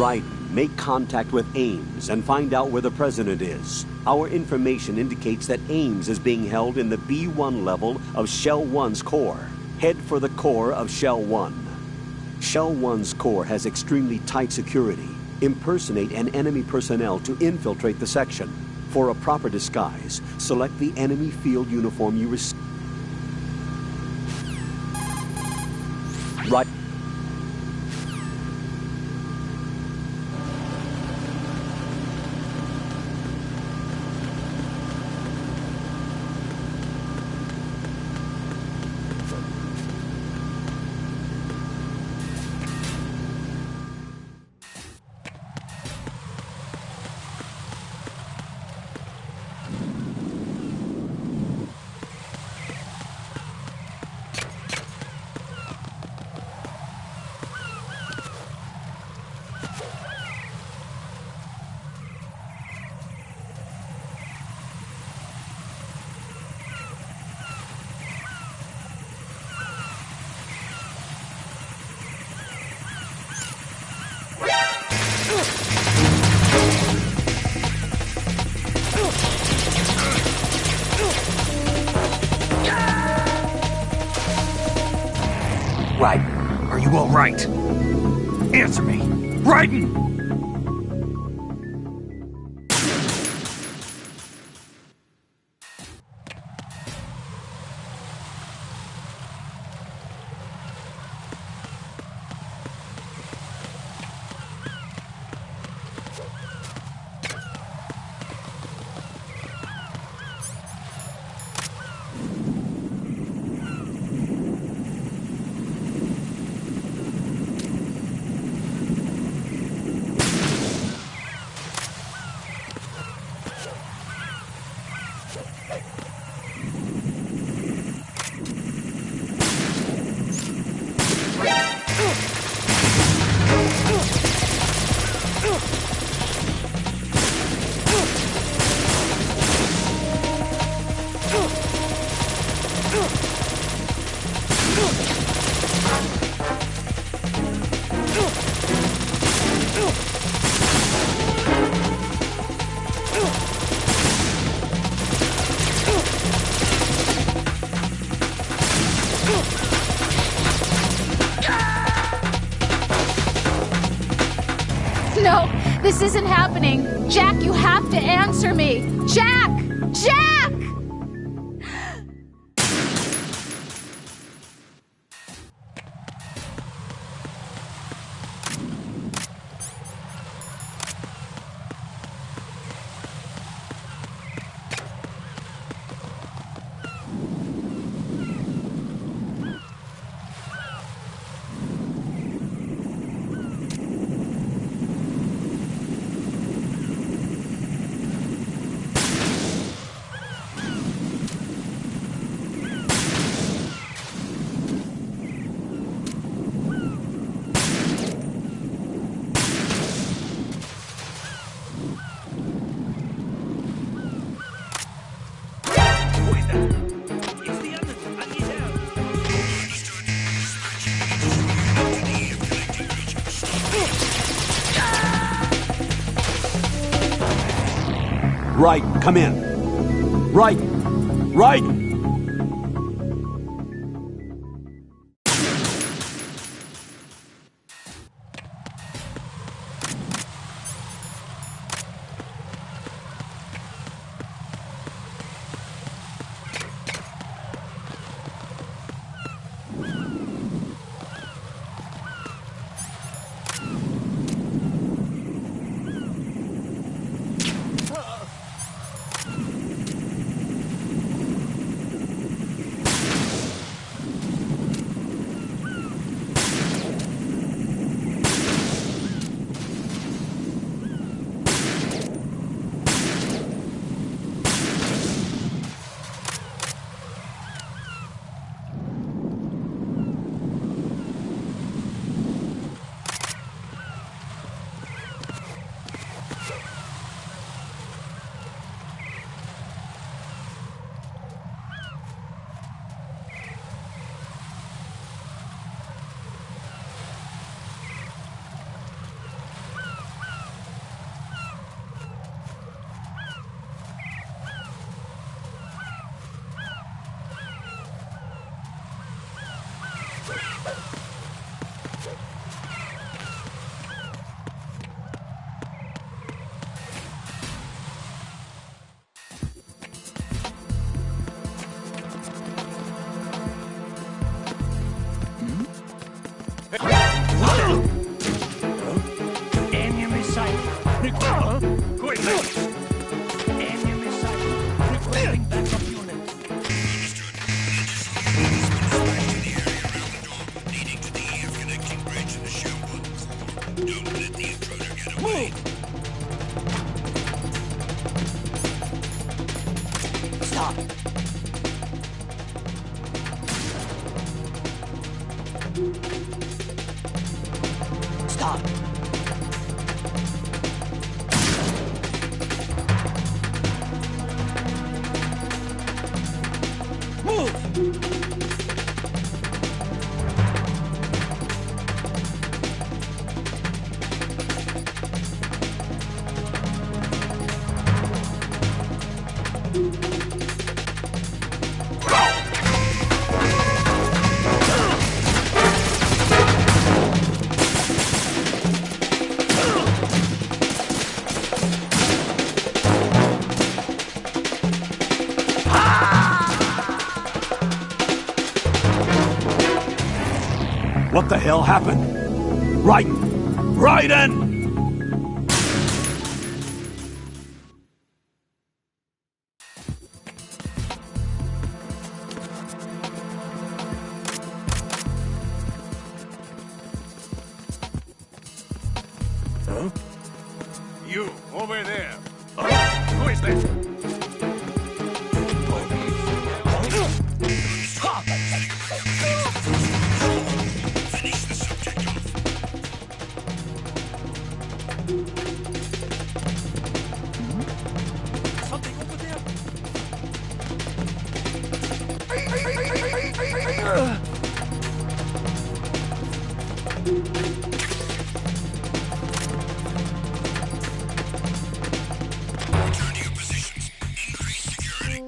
Right. Make contact with Ames and find out where the president is. Our information indicates that Ames is being held in the B1 level of Shell 1's core. Head for the core of Shell 1. Shell 1's core has extremely tight security. Impersonate an enemy personnel to infiltrate the section. For a proper disguise, select the enemy field uniform you receive. Right. Raiden, are you all right? Answer me! Raiden! No, this isn't happening. Jack, you have to answer me. Jack! Jack! Right, come in. Right, right. What the hell happened? Raiden! Raiden! Huh? You, over there. Who is that? Something over there. Return to your positions. Increase security.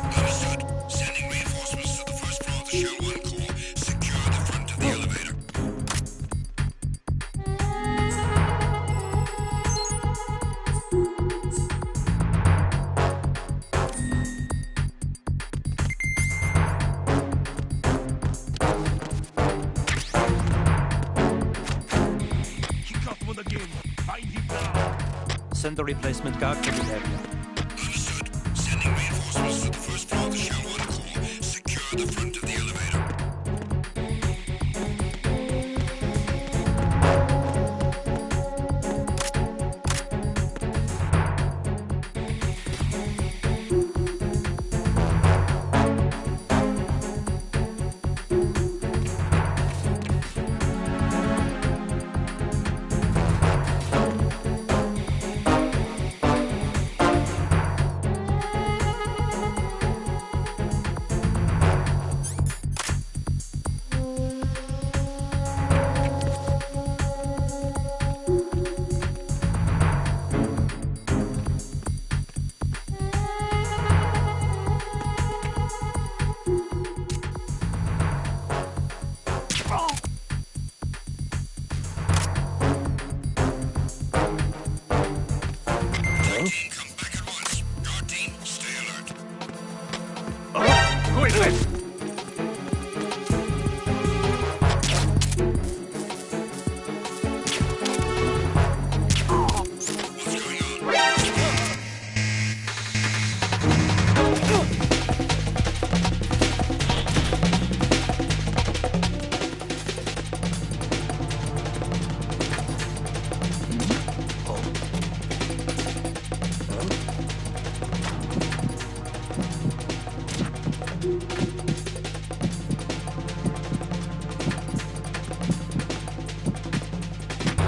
Understood. Sending reinforcements to the first floor of the Shell 1 core. Secure the front of the elevator. Kick off one again. Find him now. Send a replacement guard to the area. Understood. Sending reinforcements to the first floor of the Shell 1 core. Secure the front of the elevator. Team, come back at once. Guard team, stay alert. Who is that? What's going on?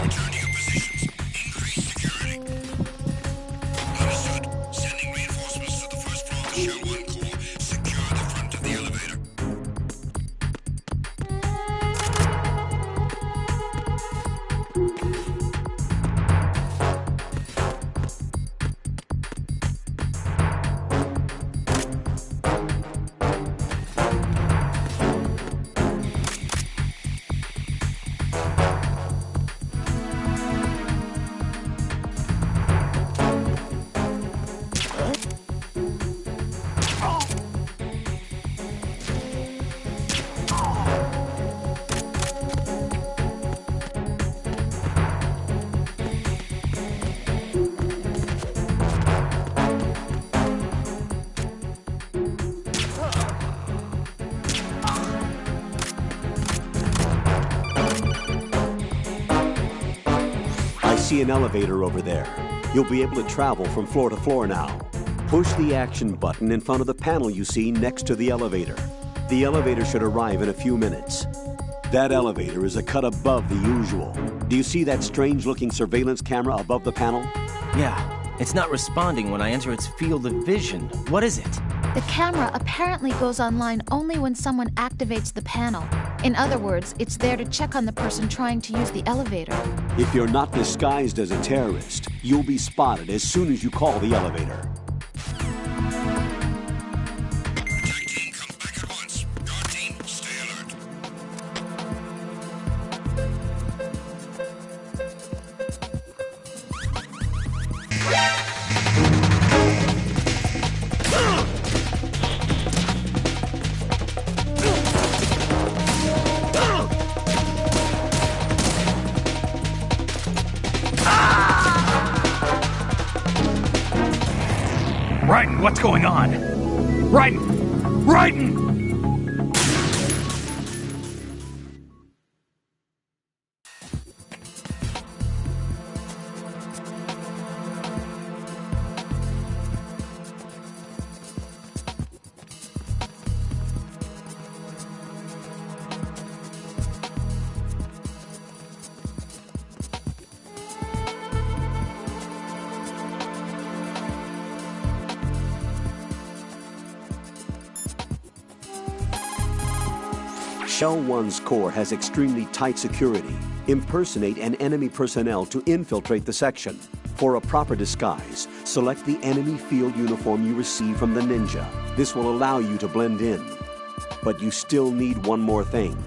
Return to your positions. Increase security. Understood. Sending reinforcements to the first floor of the Shell 1 core. Secure the front of the elevator. I see an elevator over there. You'll be able to travel from floor to floor now. Push the action button in front of the panel you see next to the elevator. The elevator should arrive in a few minutes. That elevator is a cut above the usual. Do you see that strange-looking surveillance camera above the panel? Yeah, it's not responding when I enter its field of vision. What is it? The camera apparently goes online only when someone activates the panel. In other words, it's there to check on the person trying to use the elevator. If you're not disguised as a terrorist, you'll be spotted as soon as you call the elevator. Attack team, come back at once. Guard team, stay alert. Raiden, what's going on? Raiden! Raiden! Shell 1's core has extremely tight security. Impersonate an enemy personnel to infiltrate the section. For a proper disguise, select the enemy field uniform you receive from the ninja. This will allow you to blend in. But you still need one more thing.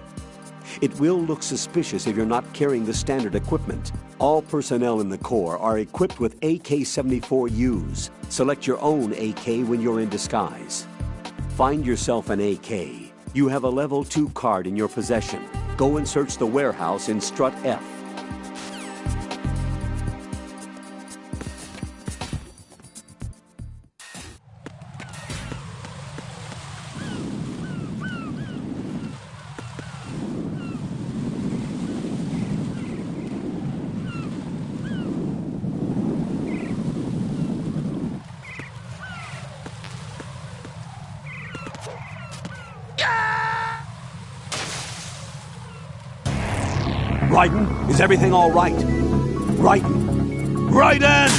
It will look suspicious if you're not carrying the standard equipment. All personnel in the Corps are equipped with AK-74Us. Select your own AK when you're in disguise. Find yourself an AK. You have a level 2 card in your possession. Go and search the warehouse in Strut F. Raiden, is everything all right? Raiden! Raiden!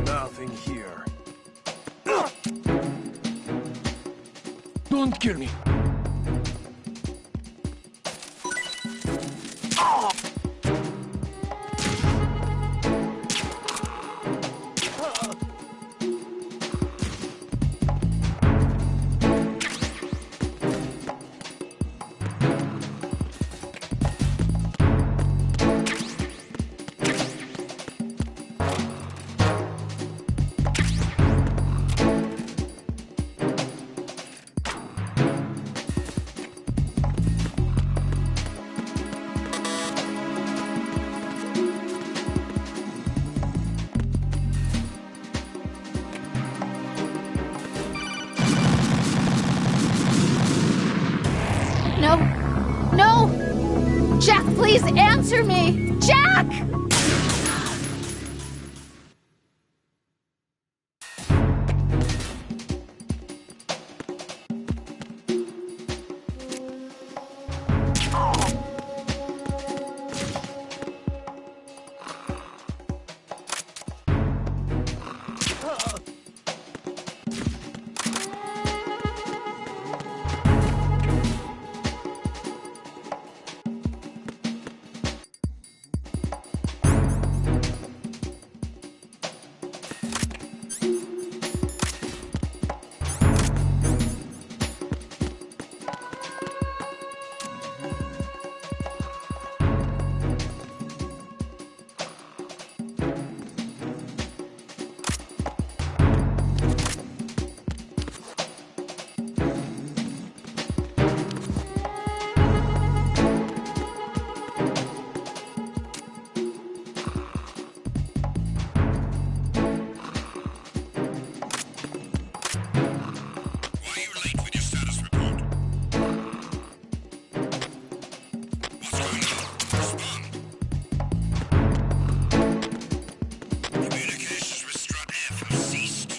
Nothing here. Don't kill me. No! No! Jack, please answer me! Jack! you late with your status report? What's going on? Respond. Communications with Strut F have ceased.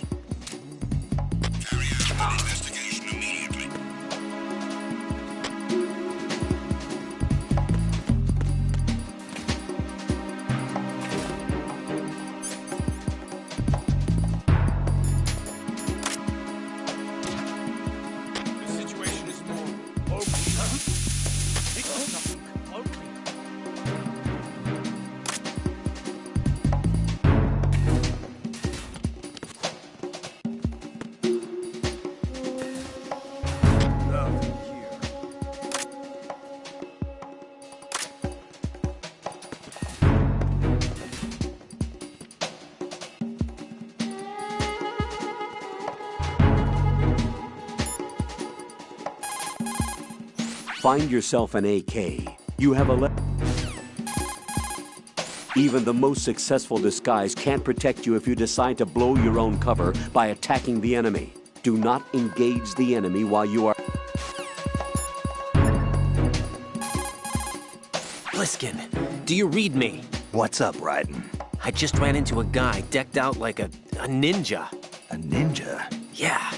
Carry out an investigation immediately. The situation is more open. Nothing here. Find yourself an AK. You have Even the most successful disguise can't protect you if you decide to blow your own cover by attacking the enemy. Do not engage the enemy while you are... Bliskin, do you read me? What's up, Raiden? I just ran into a guy decked out like a ninja. A ninja? Yeah.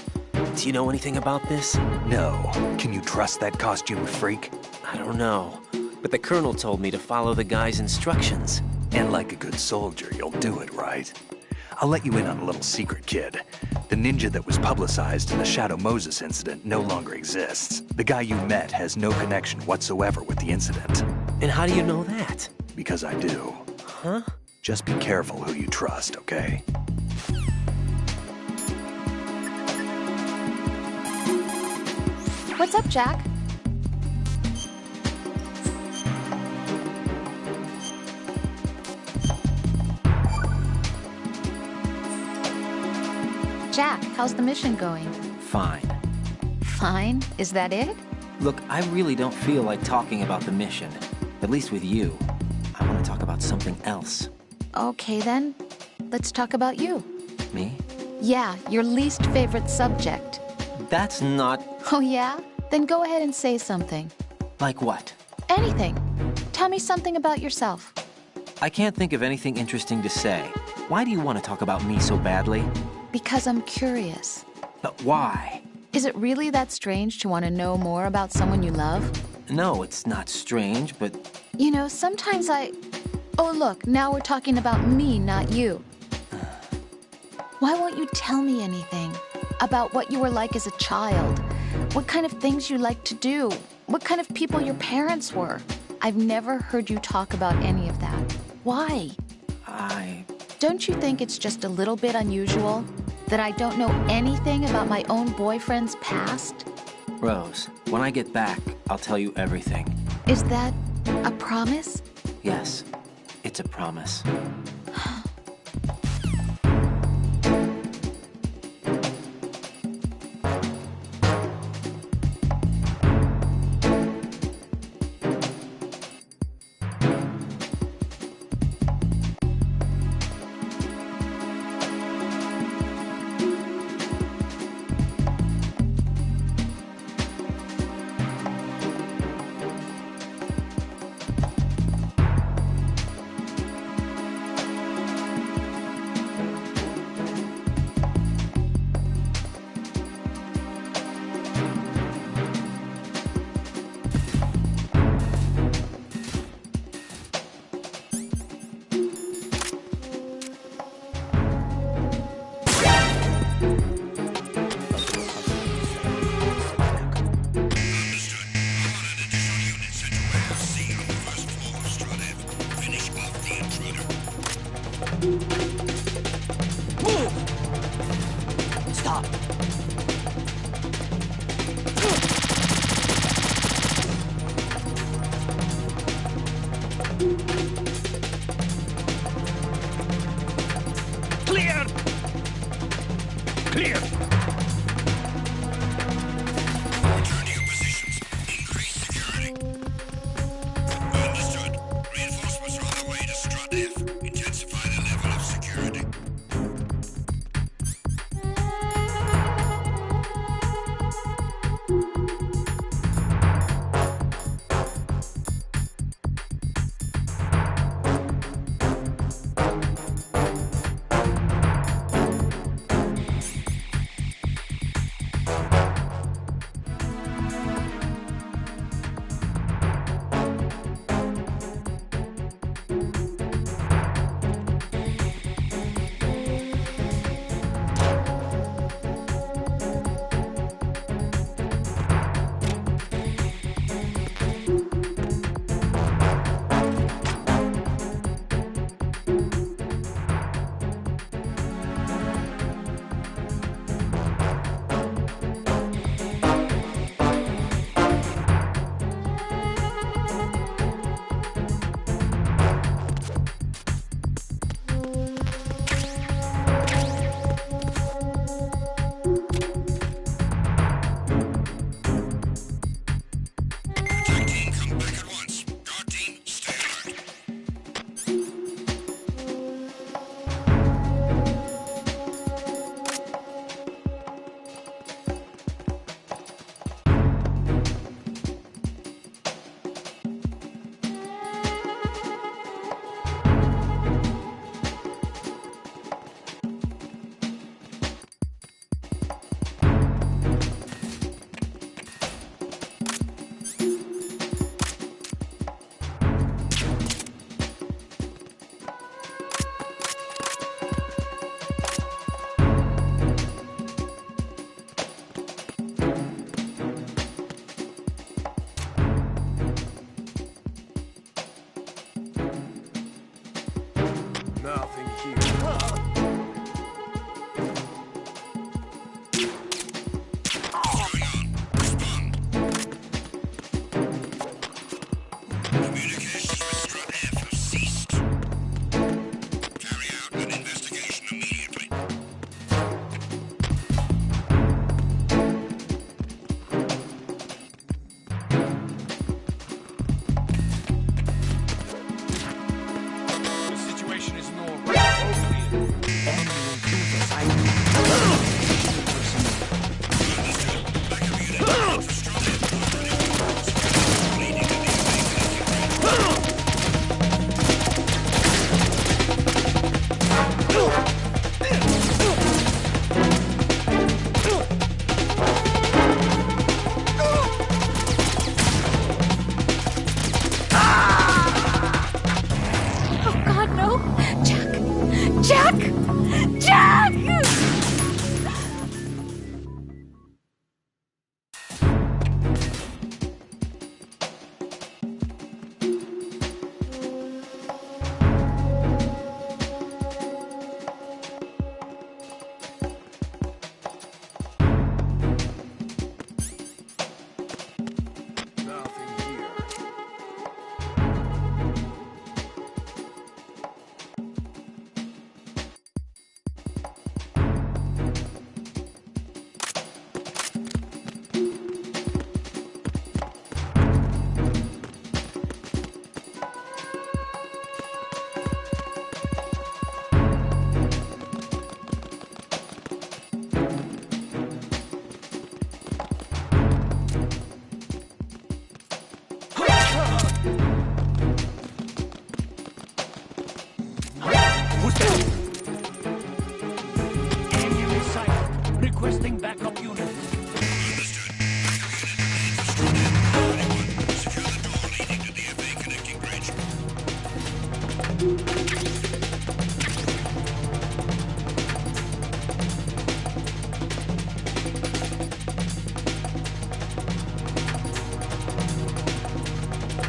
Do you know anything about this? No. Can you trust that costume freak? I don't know. But the colonel told me to follow the guy's instructions. And like a good soldier, you'll do it, right? I'll let you in on a little secret, kid. The ninja that was publicized in the Shadow Moses incident no longer exists. The guy you met has no connection whatsoever with the incident. And how do you know that? Because I do. Huh? Just be careful who you trust, okay? What's up, Jack? Jack, how's the mission going? Fine. Fine? Is that it? Look, I really don't feel like talking about the mission. At least with you. I want to talk about something else. Okay then, let's talk about you. Me? Yeah, your least favorite subject. That's not... Oh yeah? Then go ahead and say something. Like what? Anything. Tell me something about yourself. I can't think of anything interesting to say. Why do you want to talk about me so badly? Because I'm curious. But why? Is it really that strange to want to know more about someone you love? No, it's not strange, but... You know, sometimes Oh look, now we're talking about me, not you. Why won't you tell me anything? About what you were like as a child? What kind of things you liked to do? What kind of people your parents were? I've never heard you talk about any of that. Why? Don't you think it's just a little bit unusual that I don't know anything about my own boyfriend's past? Rose, when I get back, I'll tell you everything. Is that a promise? Yes, it's a promise.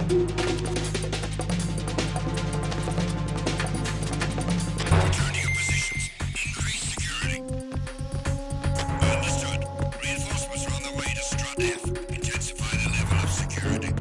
Return to your positions. Increase security. Understood. Reinforcements are on their way to Strut F. Intensify the level of security.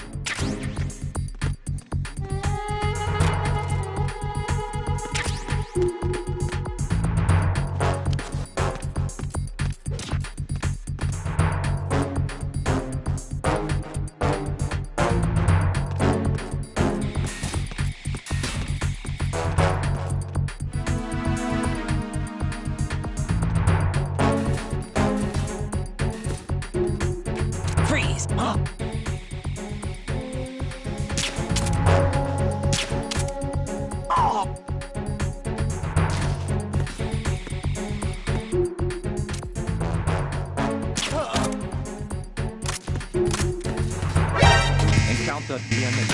Freeze! Encounter DMX.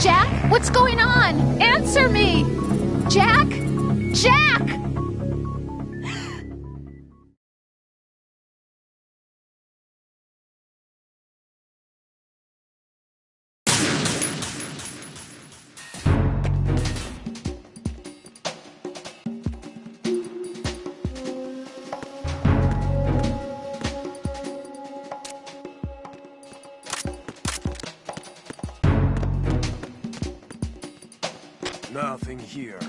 Jack, what's going on? Answer me! Jack? Jack! Nothing here.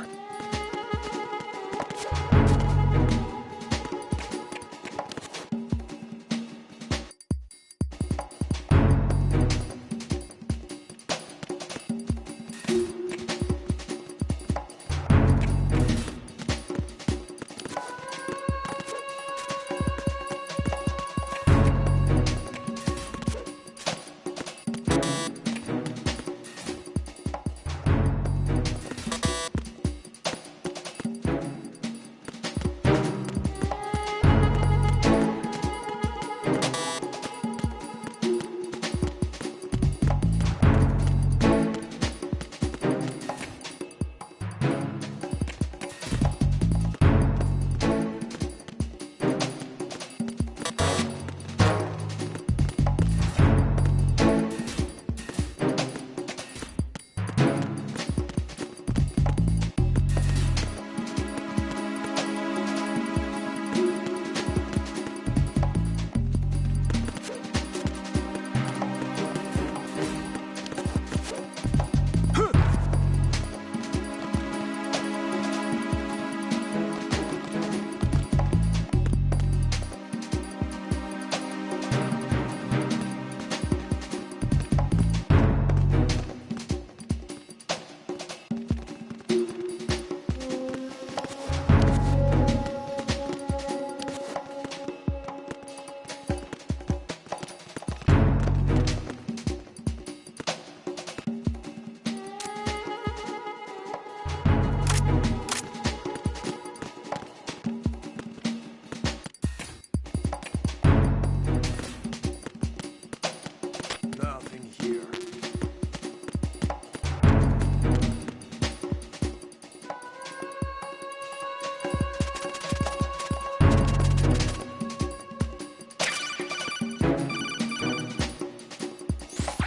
Nothing here.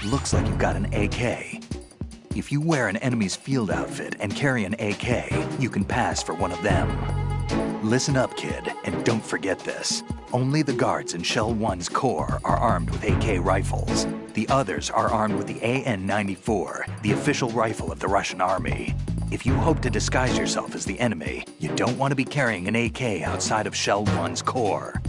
Looks like you've got an AK. If you wear an enemy's field outfit and carry an AK, you can pass for one of them. Listen up, kid, and don't forget this. Only the guards in Shell 1's core are armed with AK rifles. The others are armed with the AN-94, the official rifle of the Russian army. If you hope to disguise yourself as the enemy, you don't want to be carrying an AK outside of Shell 1's core.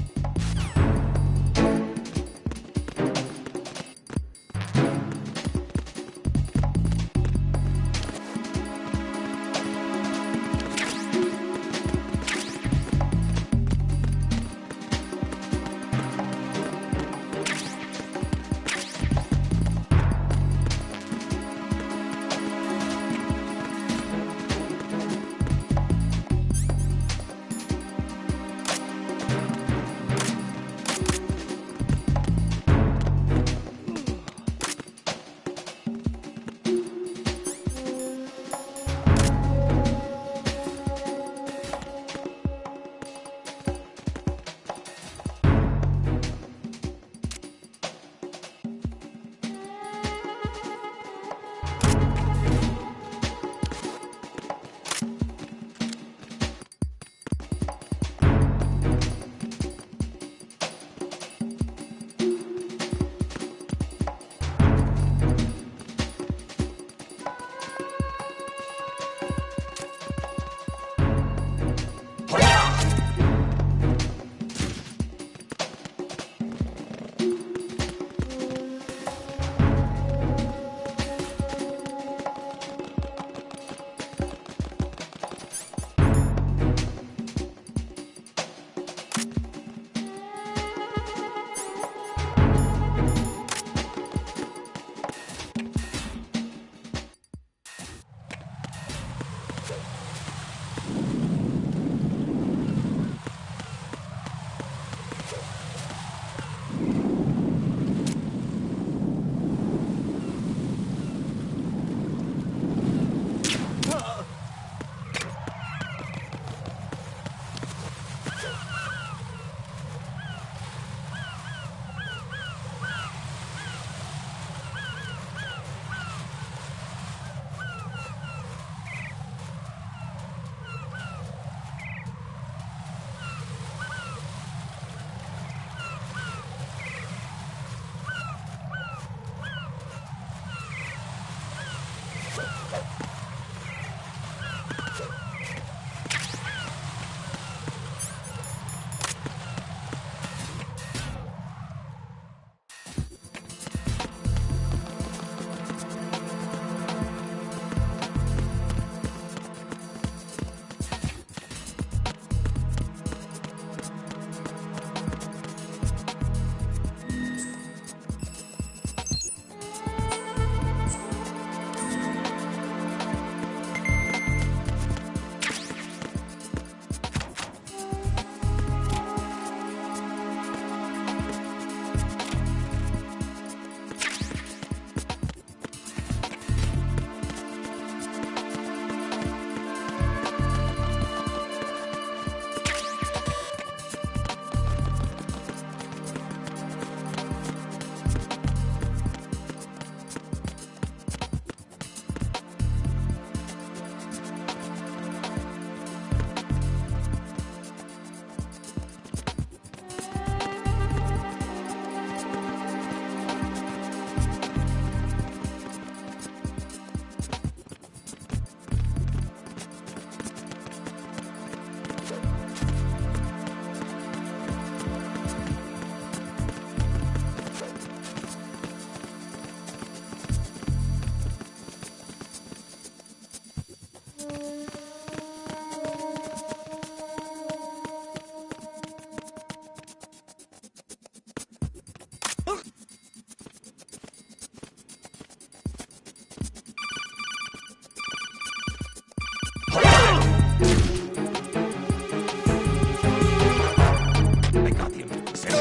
I got the information.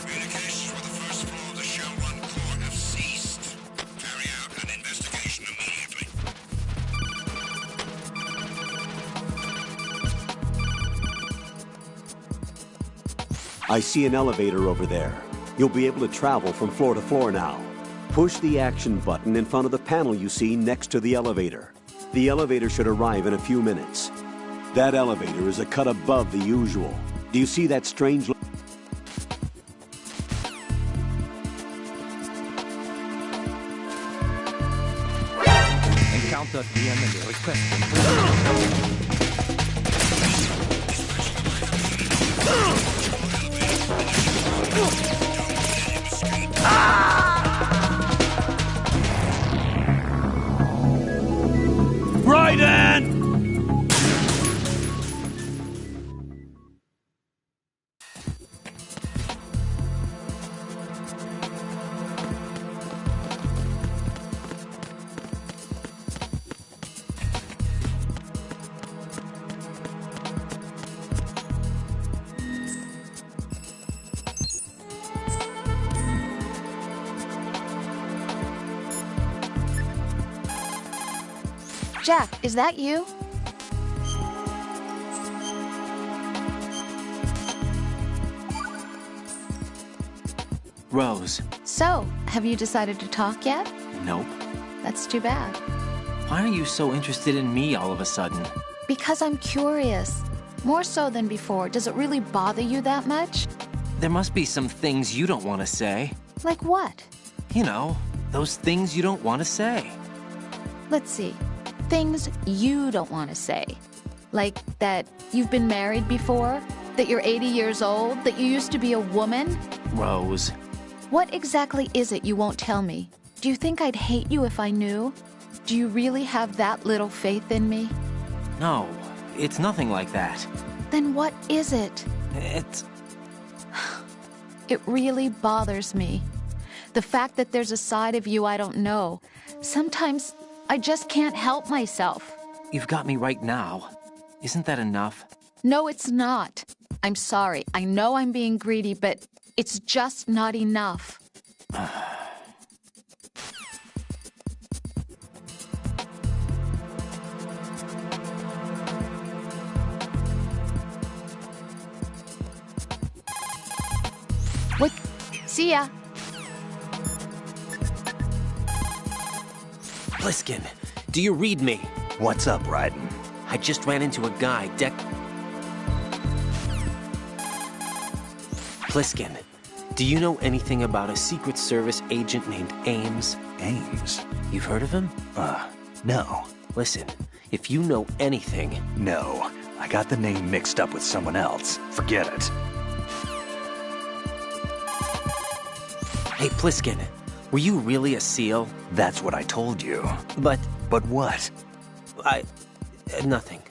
Communications with the first floor of the Shell 1 core have ceased. Carry out an investigation immediately. I see an elevator over there. You'll be able to travel from floor to floor now. Push the action button in front of the panel you see next to the elevator. The elevator should arrive in a few minutes. That elevator is a cut above the usual. Do you see that strange... Encounter DMA requesting. Raiden! Jack, is that you? Rose. So, have you decided to talk yet? Nope. That's too bad. Why are you so interested in me all of a sudden? Because I'm curious. More so than before. Does it really bother you that much? There must be some things you don't want to say. Like what? You know, those things you don't want to say. Let's see. Things you don't want to say. Like that you've been married before? That you're 80 years old? That you used to be a woman? Rose. What exactly is it you won't tell me? Do you think I'd hate you if I knew? Do you really have that little faith in me? No, it's nothing like that. Then what is it? It's... It really bothers me. The fact that there's a side of you I don't know. Sometimes I just can't help myself. You've got me right now. Isn't that enough? No, it's not. I'm sorry. I know I'm being greedy, but it's just not enough. What? See ya. Pliskin, do you read me? What's up, Raiden? I just ran into a guy, Pliskin, do you know anything about a Secret Service agent named Ames? Ames? You've heard of him? No. Listen, if you know anything... No. I got the name mixed up with someone else. Forget it. Hey, Pliskin, were you really a SEAL? That's what I told you. But But what? nothing.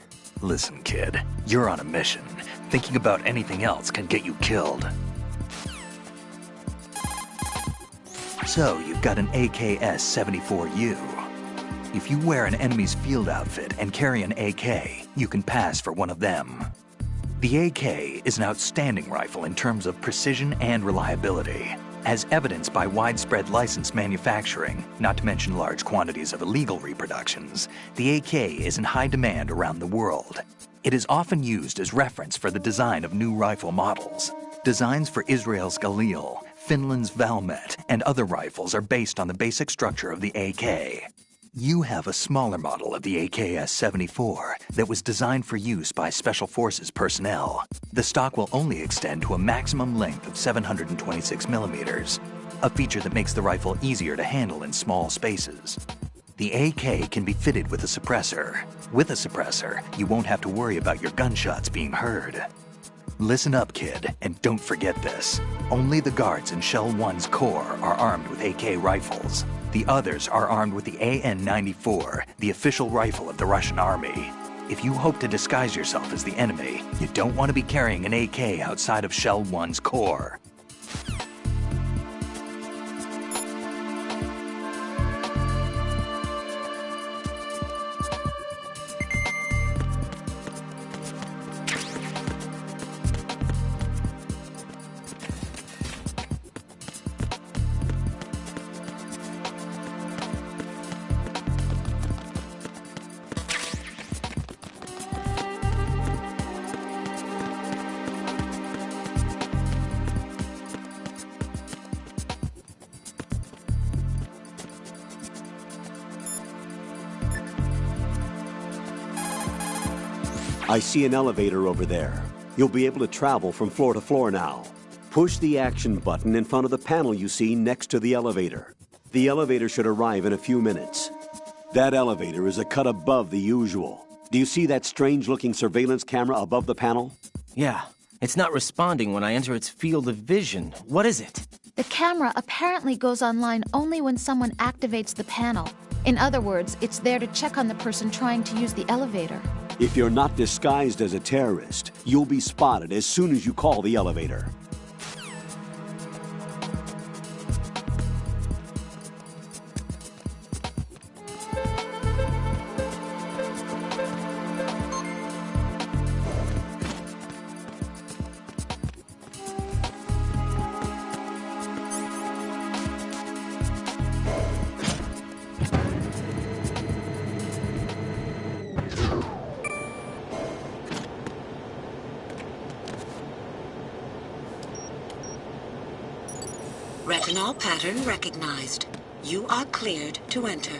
Listen, kid. You're on a mission. Thinking about anything else can get you killed. So, you've got an AKS-74U. If you wear an enemy's field outfit and carry an AK, you can pass for one of them. The AK is an outstanding rifle in terms of precision and reliability. As evidenced by widespread licensed manufacturing, not to mention large quantities of illegal reproductions, the AK is in high demand around the world. It is often used as reference for the design of new rifle models. Designs for Israel's Galil, Finland's Valmet, and other rifles are based on the basic structure of the AK. You have a smaller model of the AKS-74 that was designed for use by Special Forces personnel. The stock will only extend to a maximum length of 726 millimeters, a feature that makes the rifle easier to handle in small spaces. The AK can be fitted with a suppressor. With a suppressor, you won't have to worry about your gunshots being heard. Listen up, kid, and don't forget this. Only the guards in Shell 1's core are armed with AK rifles. The others are armed with the AN-94, the official rifle of the Russian army. If you hope to disguise yourself as the enemy, you don't want to be carrying an AK outside of Shell 1's core. I see an elevator over there. You'll be able to travel from floor to floor now. Push the action button in front of the panel you see next to the elevator. The elevator should arrive in a few minutes. That elevator is a cut above the usual. Do you see that strange-looking surveillance camera above the panel? Yeah, it's not responding when I enter its field of vision. What is it? The camera apparently goes online only when someone activates the panel. In other words, it's there to check on the person trying to use the elevator. If you're not disguised as a terrorist, you'll be spotted as soon as you call the elevator. Retinol pattern recognized. You are cleared to enter.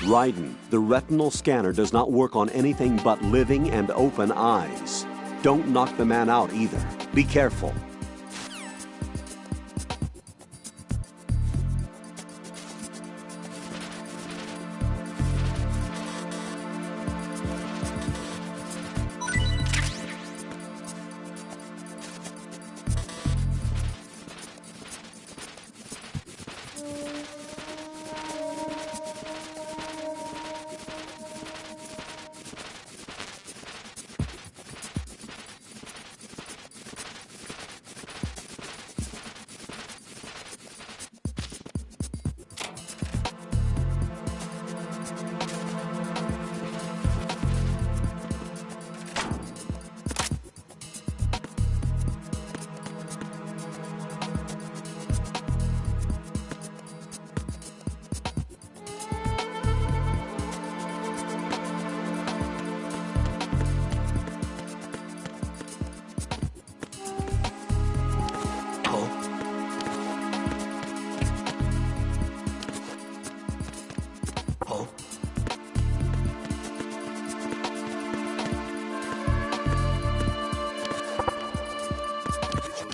Raiden, the retinal scanner does not work on anything but living and open eyes. Don't knock the man out either. Be careful.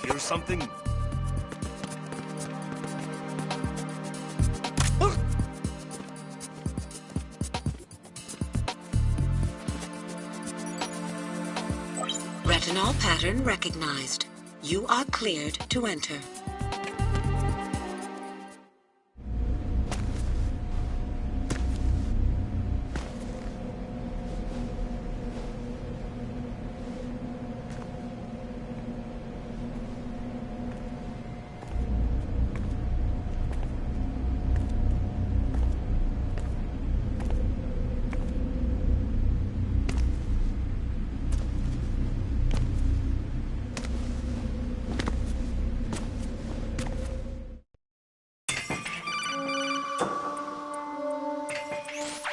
Hear something? Retinol pattern recognized. You are cleared to enter.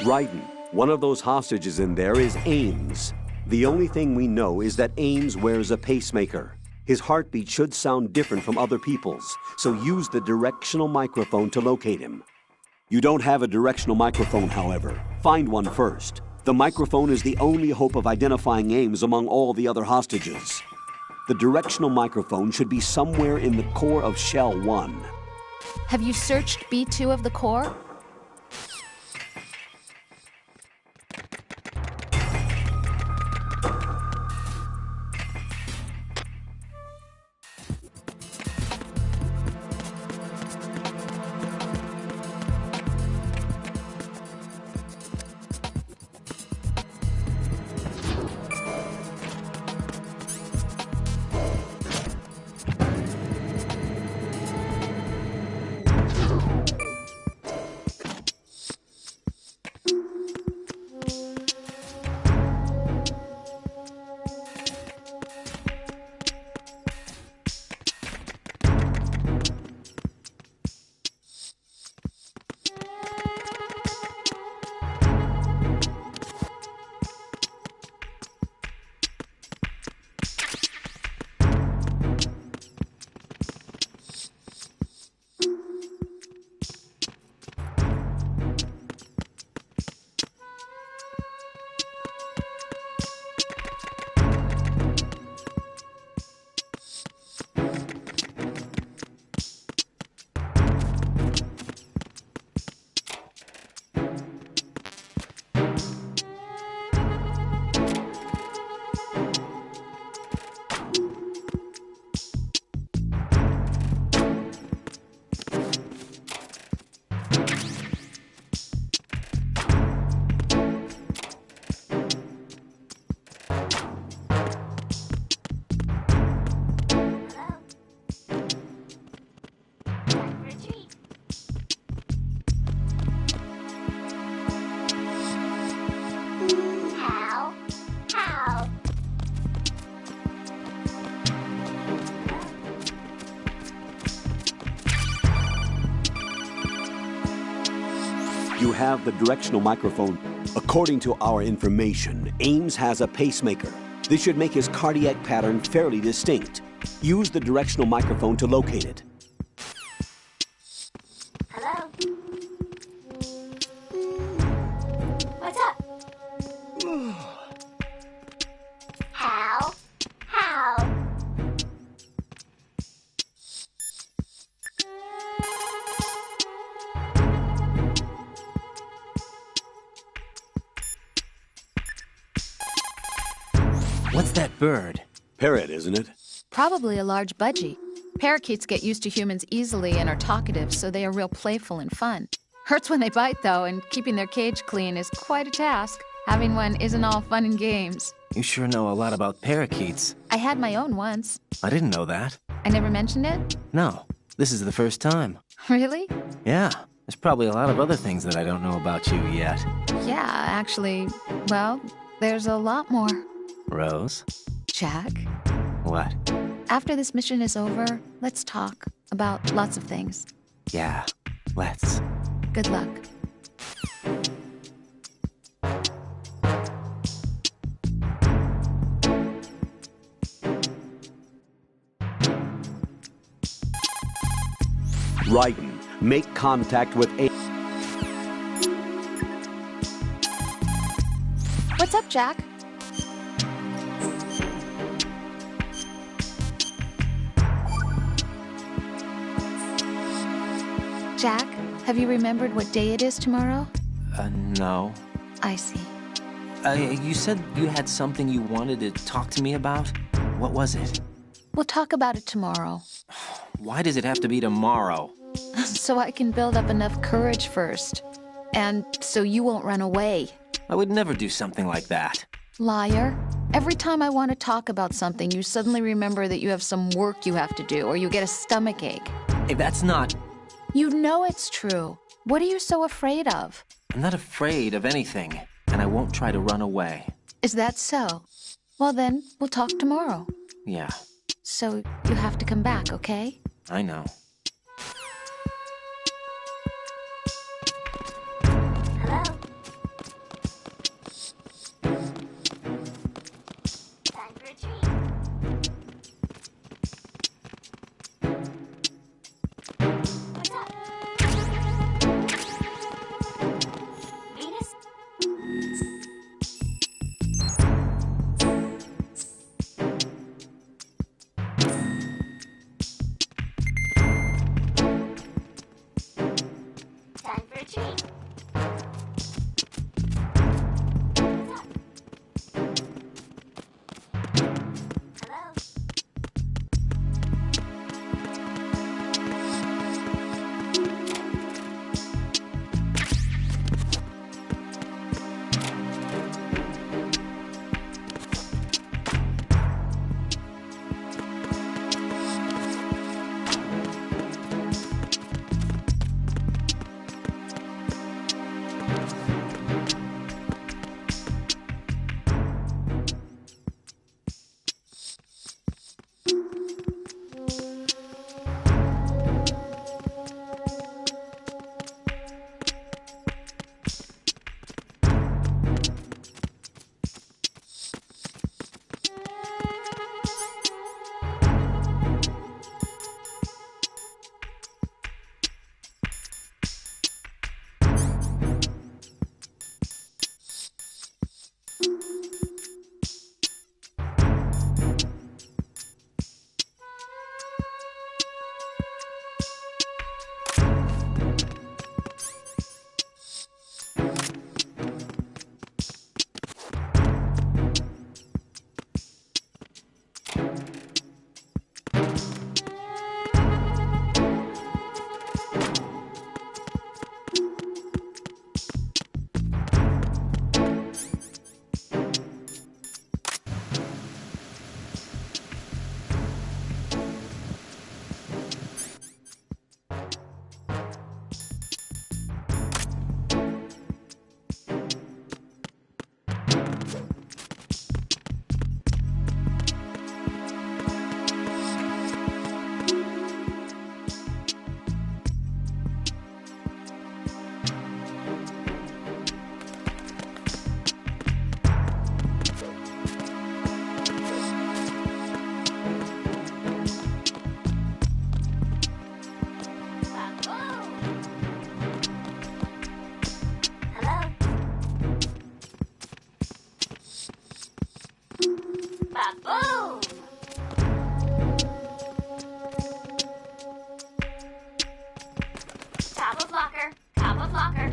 Raiden, one of those hostages in there is Ames. The only thing we know is that Ames wears a pacemaker. His heartbeat should sound different from other people's, so use the directional microphone to locate him. You don't have a directional microphone, however. Find one first. The microphone is the only hope of identifying Ames among all the other hostages. The directional microphone should be somewhere in the core of Shell 1. Have you searched B2 of the core? You have the directional microphone. According to our information, Ames has a pacemaker. This should make his cardiac pattern fairly distinct. Use the directional microphone to locate it. Hello? What's that bird? Parrot, isn't it? Probably a large budgie. Parakeets get used to humans easily and are talkative, so they are real playful and fun. Hurts when they bite, though, and keeping their cage clean is quite a task. Having one isn't all fun and games. You sure know a lot about parakeets. I had my own once. I didn't know that. I never mentioned it? No, this is the first time. Really? Yeah, there's probably a lot of other things that I don't know about you yet. Yeah, actually, well, there's a lot more. Rose? Jack, What? after this mission is over, let's talk about lots of things. Yeah, let's. Good luck. Raiden, make contact with Ames. What's up, Jack? Jack, have you remembered what day it is tomorrow? No. I see. You said you had something you wanted to talk to me about? What was it? We'll talk about it tomorrow. Why does it have to be tomorrow? So I can build up enough courage first. And so you won't run away. I would never do something like that. Liar. Every time I want to talk about something, you suddenly remember that you have some work you have to do, or you get a stomachache. Hey, that's not... You know it's true. What are you so afraid of? I'm not afraid of anything, and I won't try to run away. Is that so? Well then, we'll talk tomorrow. Yeah, So you have to come back, okay? I know. Hello? Time for a treat. What's up? Venus? Time for a treat. What's up? Hello? Ba-boom! Top of locker, top of locker.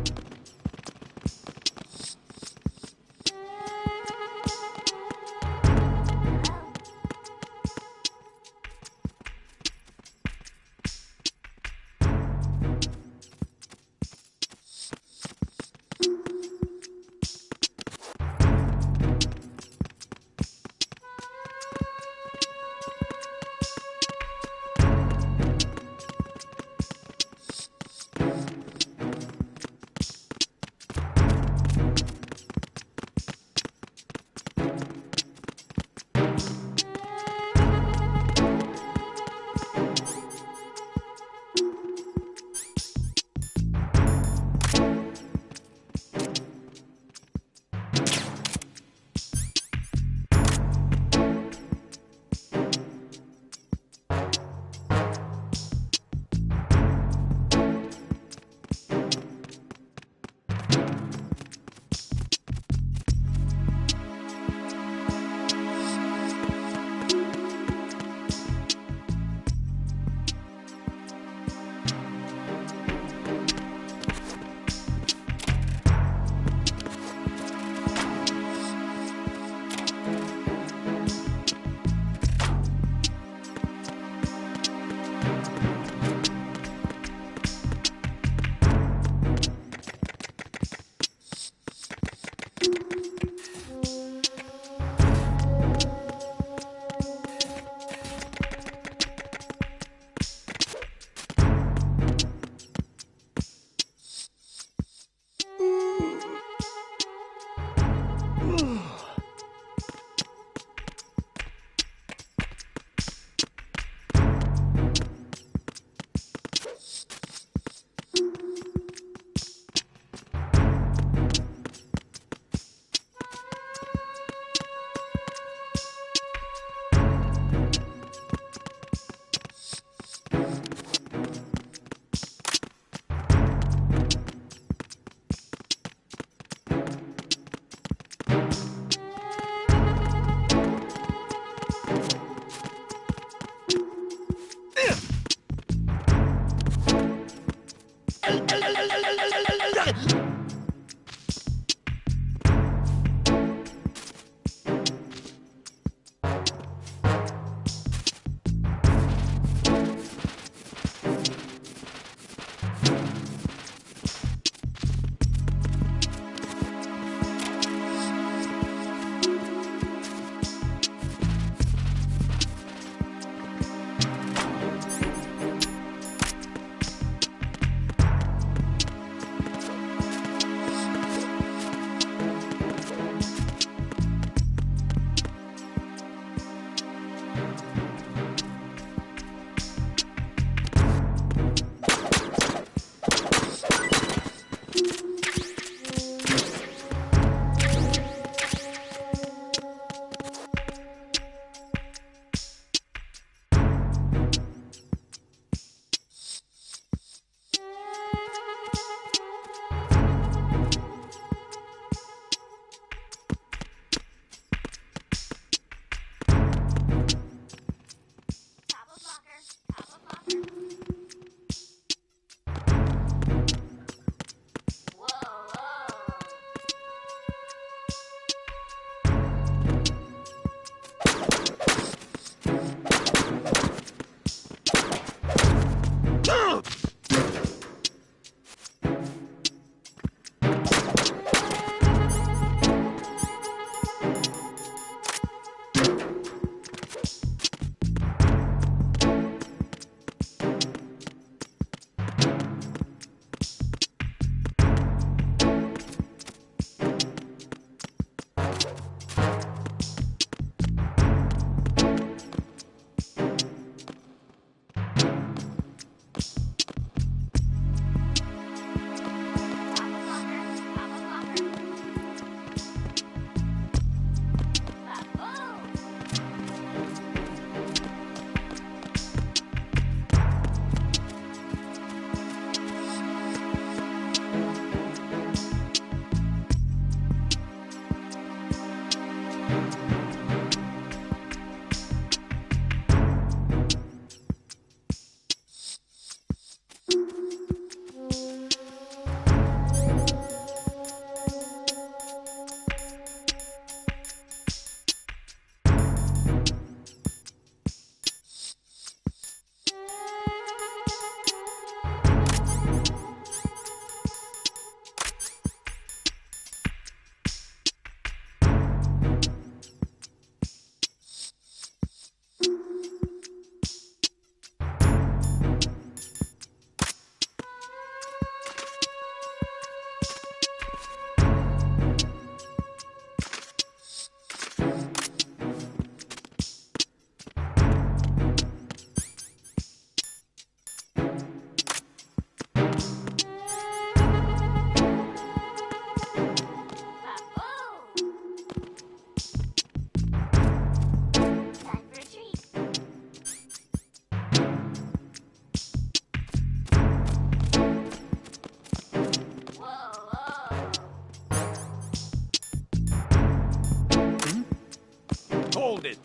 Hold it!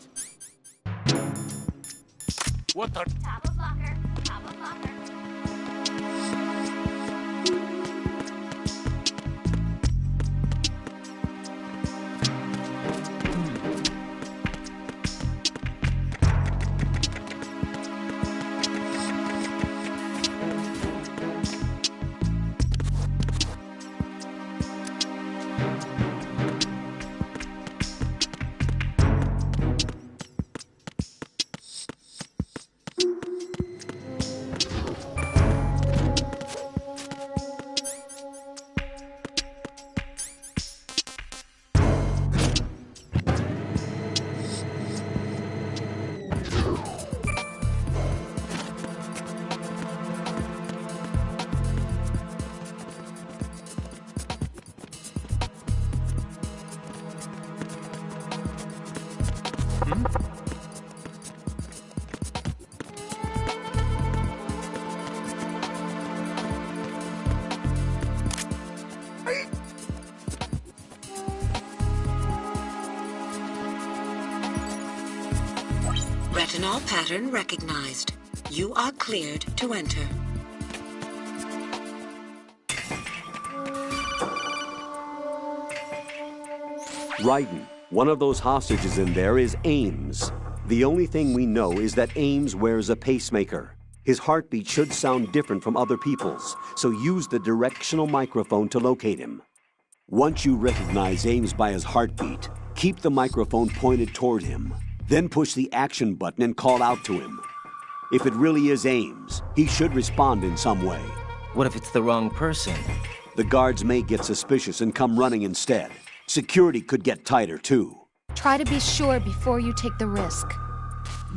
What the... Top of locker. Top of locker. Retinol pattern recognized. You are cleared to enter. Raiden, one of those hostages in there is Ames. The only thing we know is that Ames wears a pacemaker. His heartbeat should sound different from other people's, so use the directional microphone to locate him. Once you recognize Ames by his heartbeat, keep the microphone pointed toward him. Then push the action button and call out to him. If it really is Ames, he should respond in some way. What if it's the wrong person? The guards may get suspicious and come running instead. Security could get tighter, too. Try to be sure before you take the risk.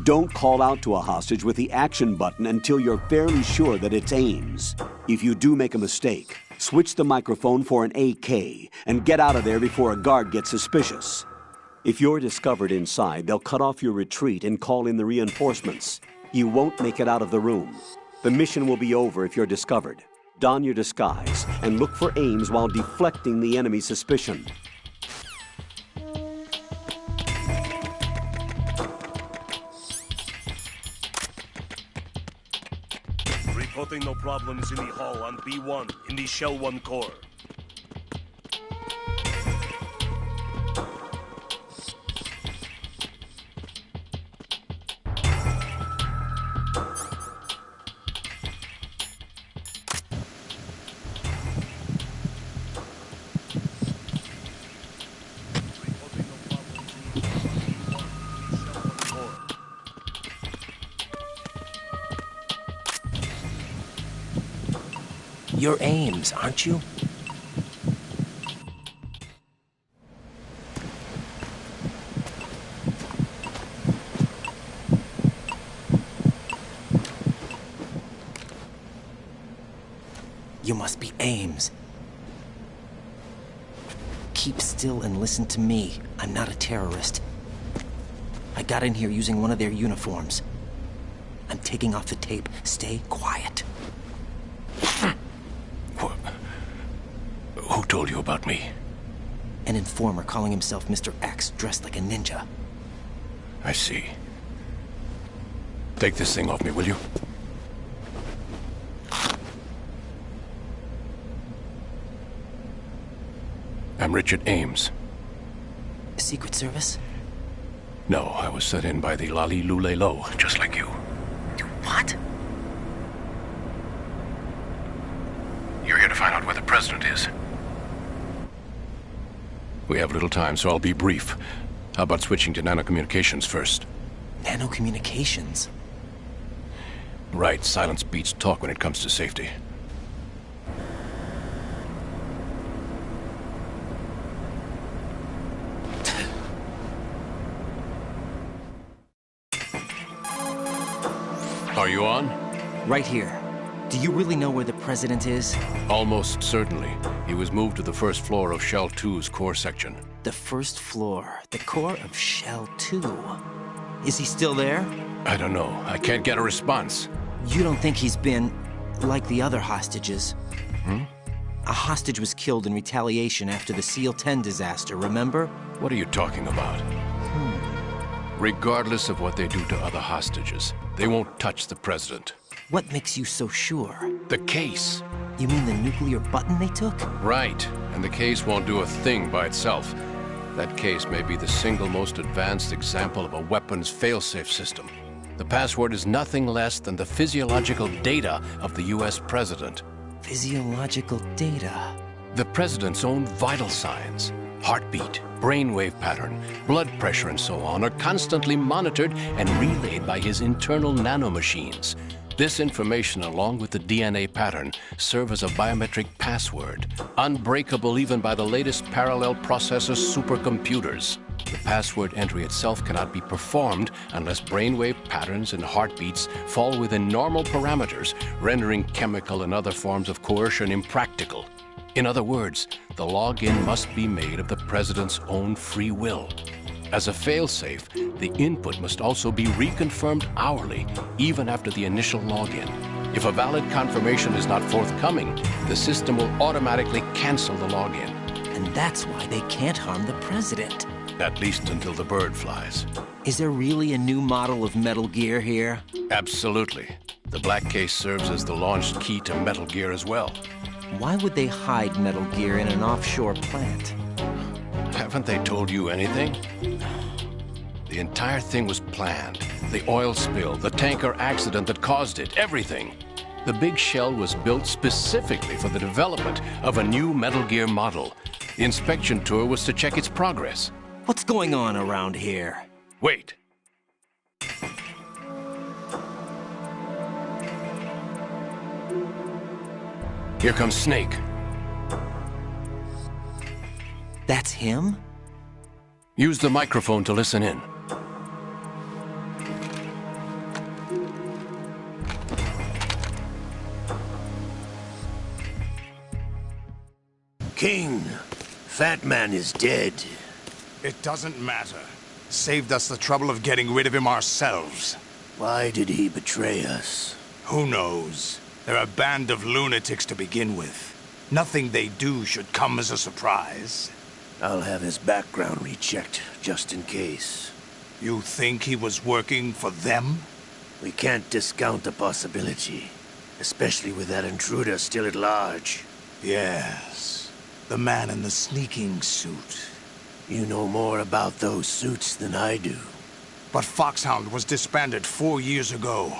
Don't call out to a hostage with the action button until you're fairly sure that it's Ames. If you do make a mistake, switch the microphone for an AK and get out of there before a guard gets suspicious. If you're discovered inside, they'll cut off your retreat and call in the reinforcements. You won't make it out of the room. The mission will be over if you're discovered. Don your disguise and look for Ames while deflecting the enemy's suspicion. Reporting no problems in the hall on B1 in the Shell 1 core. You're Ames, aren't you? You must be Ames. Keep still and listen to me. I'm not a terrorist. I got in here using one of their uniforms. I'm taking off the tape. Stay quiet. Who told you about me? An informer calling himself Mr. X, dressed like a ninja. I see. Take this thing off me, will you? I'm Richard Ames. Secret Service? No, I was sent in by the Lali Lule Lo, just like you. What? You're here to find out where the president is. We have little time, so I'll be brief. How about switching to nanocommunications first? Nanocommunications? Right, silence beats talk when it comes to safety. Are you on? Right here. Do you really know where the president is? Almost certainly. He was moved to the first floor of Shell 2's core section. The first floor. The core of Shell 2. Is he still there? I don't know. I can't get a response. You don't think he's been like the other hostages? Hmm? A hostage was killed in retaliation after the SEAL 10 disaster, remember? What are you talking about? Regardless of what they do to other hostages, they won't touch the president. What makes you so sure? The case. You mean the nuclear button they took? Right. And the case won't do a thing by itself. That case may be the single most advanced example of a weapons failsafe system. The password is nothing less than the physiological data of the US president. Physiological data? The president's own vital signs, heartbeat, brainwave pattern, blood pressure, and so on, are constantly monitored and relayed by his internal nanomachines. This information, along with the DNA pattern, serve as a biometric password, unbreakable even by the latest parallel processor supercomputers. The password entry itself cannot be performed unless brainwave patterns and heartbeats fall within normal parameters, rendering chemical and other forms of coercion impractical. In other words, the login must be made of the president's own free will. As a failsafe, the input must also be reconfirmed hourly, even after the initial login. If a valid confirmation is not forthcoming, the system will automatically cancel the login. And that's why they can't harm the president. At least until the bird flies. Is there really a new model of Metal Gear here? Absolutely. The black case serves as the launch key to Metal Gear as well. Why would they hide Metal Gear in an offshore plant? Haven't they told you anything? The entire thing was planned. The oil spill, the tanker accident that caused it, everything. The big shell was built specifically for the development of a new Metal Gear model. The inspection tour was to check its progress. What's going on around here? Wait. Here comes Snake. That's him? Use the microphone to listen in. King, Fat Man is dead. It doesn't matter. Saved us the trouble of getting rid of him ourselves. Why did he betray us? Who knows? They're a band of lunatics to begin with. Nothing they do should come as a surprise. I'll have his background rechecked, just in case. You think he was working for them? We can't discount the possibility. Especially with that intruder still at large. Yes. The man in the sneaking suit. You know more about those suits than I do. But Foxhound was disbanded 4 years ago.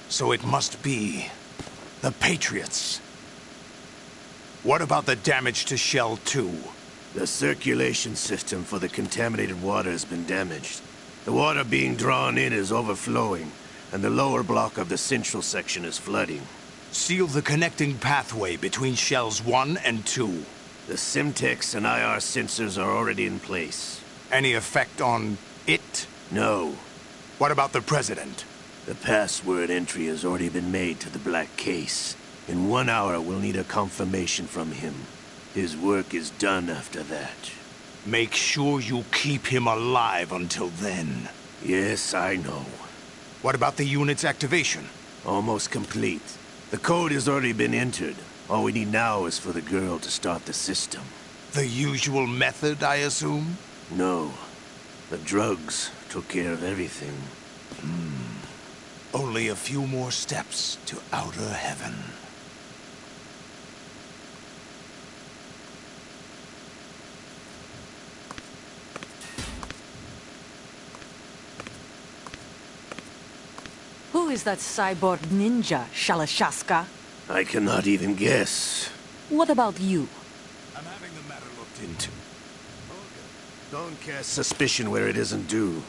So it must be the Patriots. What about the damage to Shell 2? The circulation system for the contaminated water has been damaged. The water being drawn in is overflowing, and the lower block of the central section is flooding. Seal the connecting pathway between Shells 1 and 2. The Simtex and IR sensors are already in place. Any effect on it? No. What about the President? The password entry has already been made to the Black Case. In 1 hour, we'll need a confirmation from him. His work is done after that. Make sure you keep him alive until then. Yes, I know. What about the unit's activation? Almost complete. The code has already been entered. All we need now is for the girl to start the system. The usual method, I assume? No. The drugs took care of everything. Only a few more steps to outer heaven. Who is that cyborg ninja, Shalashaska? I cannot even guess. What about you? I'm having the matter looked into. Don't cast suspicion where it isn't due.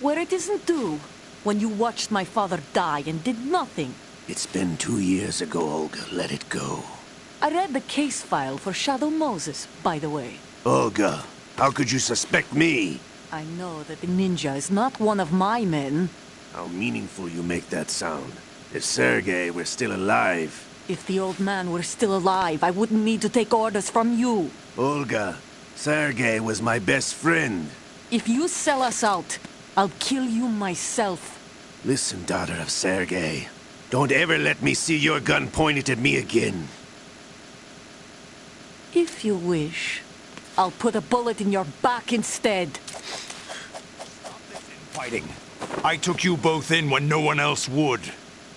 Where it isn't due? When you watched my father die and did nothing. It's been 2 years ago, Olga. Let it go. I read the case file for Shadow Moses, by the way. Olga, how could you suspect me? I know that the ninja is not one of my men. How meaningful you make that sound. If Sergei were still alive... If the old man were still alive, I wouldn't need to take orders from you. Olga, Sergei was my best friend. If you sell us out, I'll kill you myself. Listen, daughter of Sergei. Don't ever let me see your gun pointed at me again. If you wish, I'll put a bullet in your back instead. Stop this infighting. I took you both in when no one else would.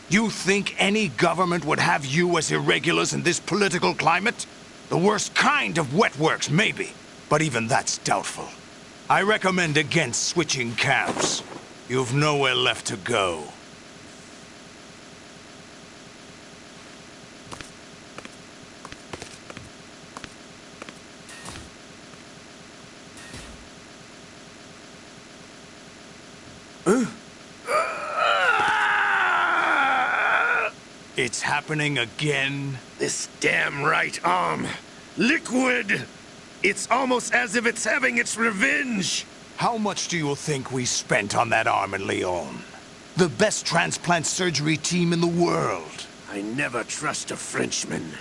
You think any government would have you as irregulars in this political climate? The worst kind of wet works, maybe. But even that's doubtful. I recommend against switching camps. You've nowhere left to go. It's happening again? This damn right arm. Liquid! It's almost as if it's having its revenge! How much do you think we spent on that arm in Lyon? The best transplant surgery team in the world. I never trust a Frenchman.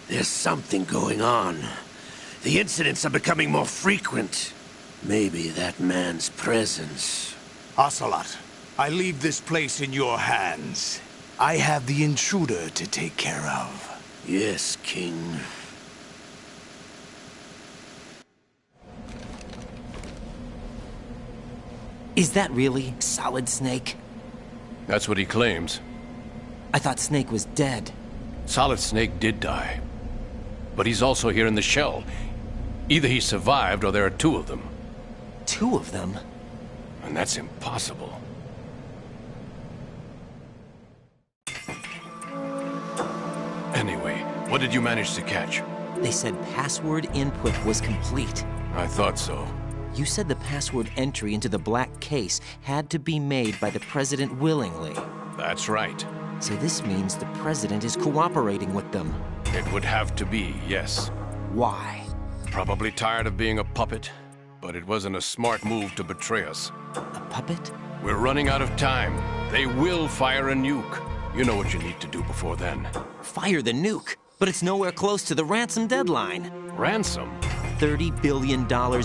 There's something going on. The incidents are becoming more frequent. Maybe that man's presence. Ocelot, I leave this place in your hands. I have the intruder to take care of. Yes, King. Is that really Solid Snake? That's what he claims. I thought Snake was dead. Solid Snake did die. But he's also here in the shell. Either he survived or there are two of them. Two of them? And that's impossible. Anyway, what did you manage to catch? They said password input was complete. I thought so. You said the password entry into the black case had to be made by the President willingly. That's right. So this means the President is cooperating with them. It would have to be, yes. Why? Probably tired of being a puppet, but it wasn't a smart move to betray us. A puppet? We're running out of time. They will fire a nuke. You know what you need to do before then. Fire the nuke? But it's nowhere close to the ransom deadline. Ransom? $30 billion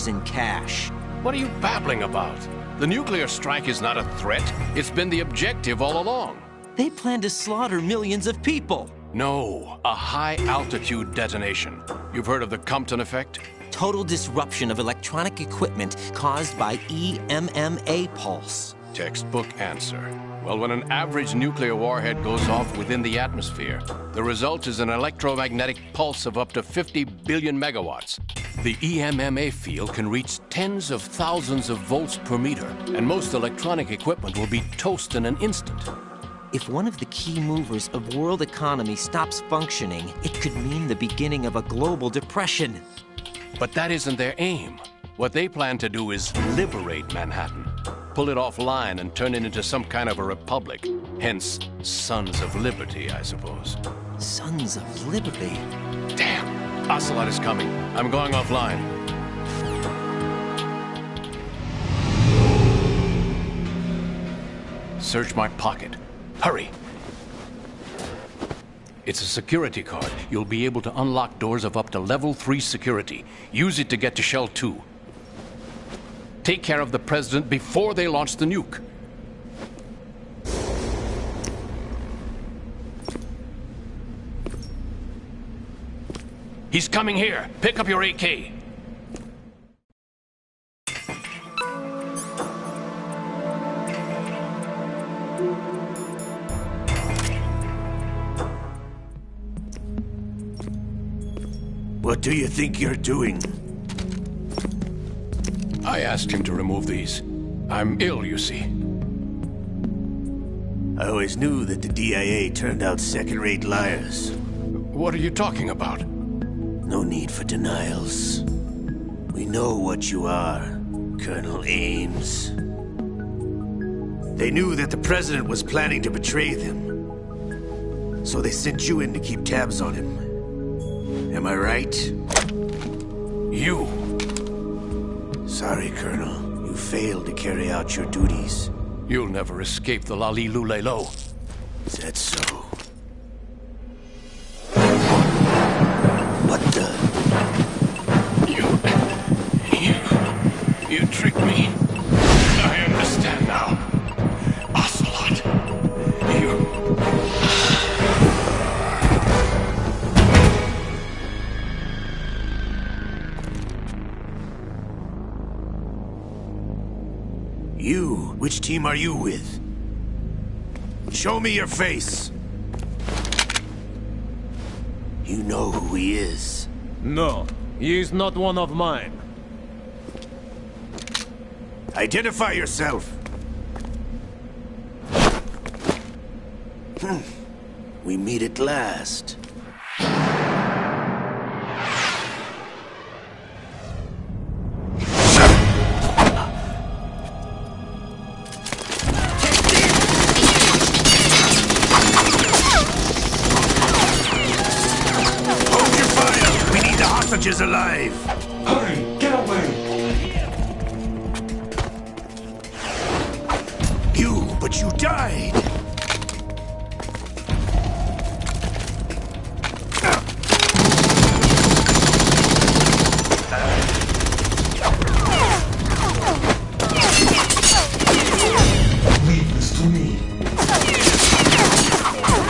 in cash. What are you babbling about? The nuclear strike is not a threat. It's been the objective all along. They plan to slaughter millions of people. No, a high-altitude detonation. You've heard of the Compton effect? Total disruption of electronic equipment caused by EMMA pulse. Textbook answer. Well, when an average nuclear warhead goes off within the atmosphere, the result is an electromagnetic pulse of up to 50 billion megawatts. The EMMA field can reach tens of thousands of volts per meter, and most electronic equipment will be toast in an instant. If one of the key movers of world economy stops functioning, it could mean the beginning of a global depression. But that isn't their aim. What they plan to do is liberate Manhattan. Pull it offline and turn it into some kind of a republic. Hence, Sons of Liberty, I suppose. Sons of Liberty? Damn! Ocelot is coming. I'm going offline. Search my pocket. Hurry! It's a security card. You'll be able to unlock doors of up to level 3 security. Use it to get to Shell 2. Take care of the President before they launch the nuke. He's coming here. Pick up your AK. What do you think you're doing? I asked him to remove these. I'm ill, you see. I always knew that the DIA turned out second-rate liars. What are you talking about? No need for denials. We know what you are, Colonel Ames. They knew that the President was planning to betray them. So they sent you in to keep tabs on him. Am I right? You. Sorry, Colonel. You failed to carry out your duties. You'll never escape the Lali Lule Lo. Is that so? What the? You tricked me. I understand now. Ocelot. You? Which team are you with? Show me your face. You know who he is. No, he is not one of mine. Identify yourself. We meet at last. Is alive. Hurry, get away. But you died. Leave this to me. Protocol.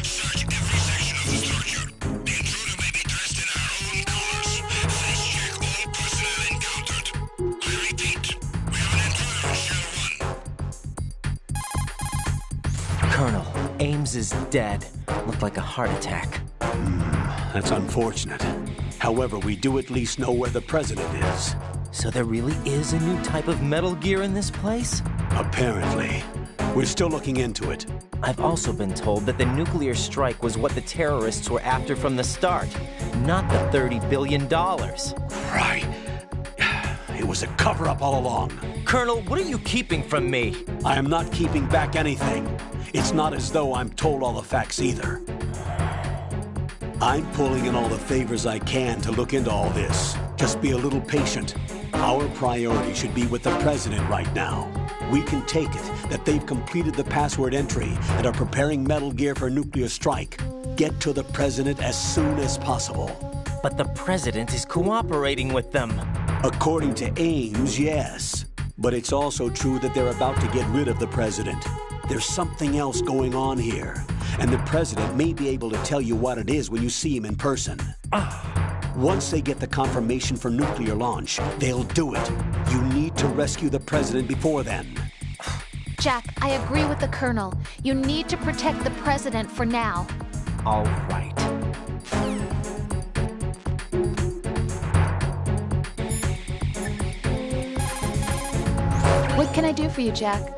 Search every section of the structure. The intruder Ames is dead. Looked like a heart attack. That's unfortunate. However, we do at least know where the president is. So there really is a new type of Metal Gear in this place? Apparently. We're still looking into it. I've also been told that the nuclear strike was what the terrorists were after from the start, not the $30 billion. Right. It was a cover-up all along. Colonel, what are you keeping from me? I am not keeping back anything. It's not as though I'm told all the facts either. I'm pulling in all the favors I can to look into all this. Just be a little patient. Our priority should be with the president right now. We can take it that they've completed the password entry and are preparing Metal Gear for nuclear strike. Get to the president as soon as possible. But the president is cooperating with them. According to Ames, yes. But it's also true that they're about to get rid of the president. There's something else going on here, and the president may be able to tell you what it is when you see him in person. Once they get the confirmation for nuclear launch, they'll do it. You need to rescue the president before then. Jack, I agree with the Colonel. You need to protect the president for now. All right. What can I do for you, Jack?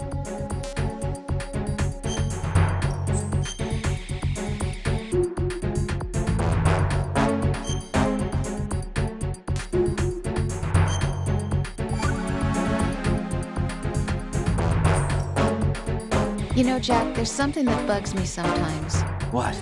You know, Jack, there's something that bugs me sometimes. What?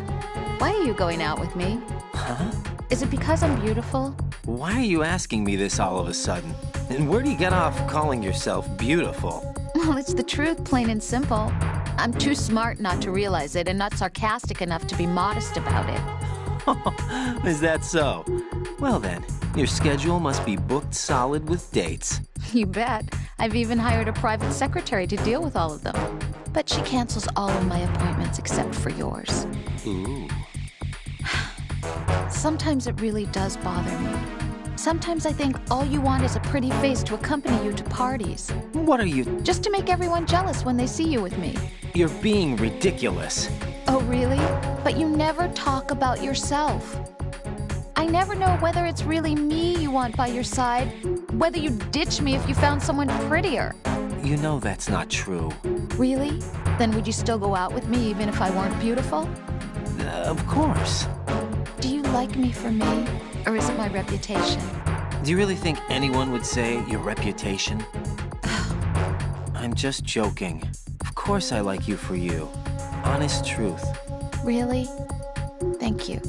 Why are you going out with me? Huh? Is it because I'm beautiful? Why are you asking me this all of a sudden? And where do you get off calling yourself beautiful? Well, it's the truth, plain and simple. I'm too smart not to realize it and not sarcastic enough to be modest about it. Is that so? Well then, your schedule must be booked solid with dates. You bet. I've even hired a private secretary to deal with all of them. But she cancels all of my appointments except for yours. Ooh. Sometimes it really does bother me. Sometimes I think all you want is a pretty face to accompany you to parties. What are you... Just to make everyone jealous when they see you with me. You're being ridiculous. Oh, really? But you never talk about yourself. I never know whether it's really me you want by your side, whether you'd ditch me if you found someone prettier. You know that's not true. Really? Then would you still go out with me even if I weren't beautiful? Of course. Do you like me for me, or is it my reputation? Do you really think anyone would say your reputation? I'm just joking. Of course I like you for you. Honest truth. Really? Thank you.